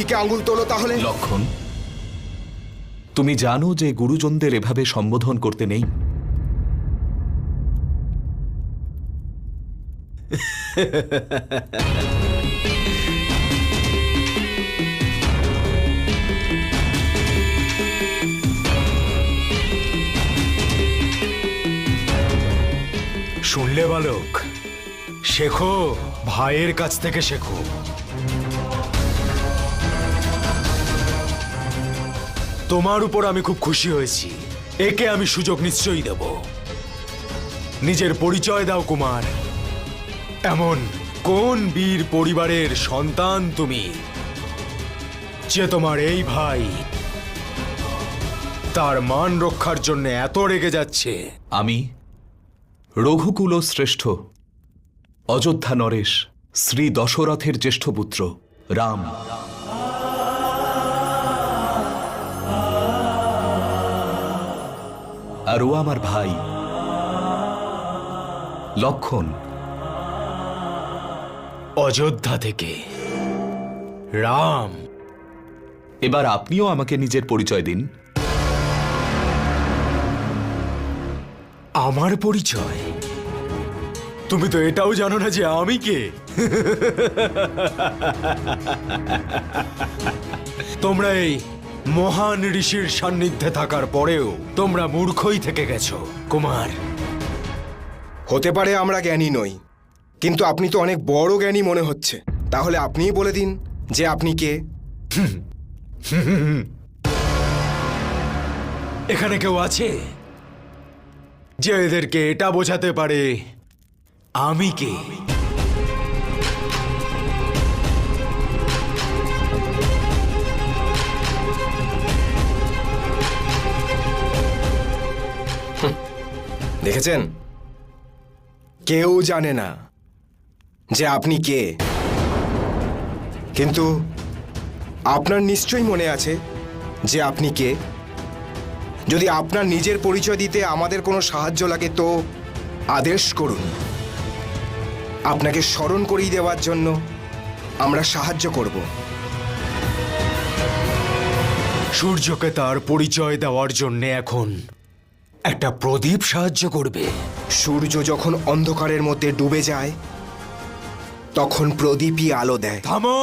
দিকে আঙুল তোলো তাহলে। লক্ষণ, তুমি জানো যে গুরুজনদের এভাবে সম্বোধন করতে নেই। শুনলে বালক, শেখো, ভাইয়ের কাছ থেকে শেখো। তোমার উপর আমি খুব খুশি হয়েছি। একে আমি সুযোগ নিশ্চয়ই দেব। নিজের পরিচয় দাও কুমার। এমন কোন বীর পরিবারের সন্তান তুমি যে তোমার এই ভাই তার মান রক্ষার জন্য এত রেগে যাচ্ছে? আমি রঘুকুল শ্রেষ্ঠ অযোধ্যা নরেশ শ্রী দশরথের জ্যেষ্ঠ পুত্র রাম। আর ও আমার ভাই লক্ষণ। অযোধ্যা থেকে রাম। এবার আপনিও আমাকে নিজের পরিচয় দিন। আমার পরিচয়? তুমি তো এটাও জানো না যে আমি কে। তোমরা এই মহান ঋষির সান্নিধ্যে থাকার পরেও তোমরা মূর্খই থেকে গেছো কুমার। হতে পারে আমরা জ্ঞানী নই, কিন্তু আপনি তো অনেক বড় জ্ঞানী মনে হচ্ছে। তাহলে আপনিই বলে দিন যে আপনি কে। এখানে কেউ আছে যে এদেরকে এটা বোঝাতে পারে আমি কে? দেখেছেন, কেউ জানে না যে আপনি কে, কিন্তু আপনার নিশ্চয়ই মনে আছে যে আপনি কে। যদি আপনার নিজের পরিচয় দিতে আমাদের কোনো সাহায্য লাগে তো আদেশ করুন। আপনাকে স্মরণ করিয়ে দেওয়ার জন্য আমরা সাহায্য করব। সূর্যকে তার পরিচয় দেওয়ার জন্য এখন একটা প্রদীপ সাহায্য করবে। সূর্য যখন অন্ধকারের মধ্যে ডুবে যায় তখন প্রদীপই আলো দেয়। থামো!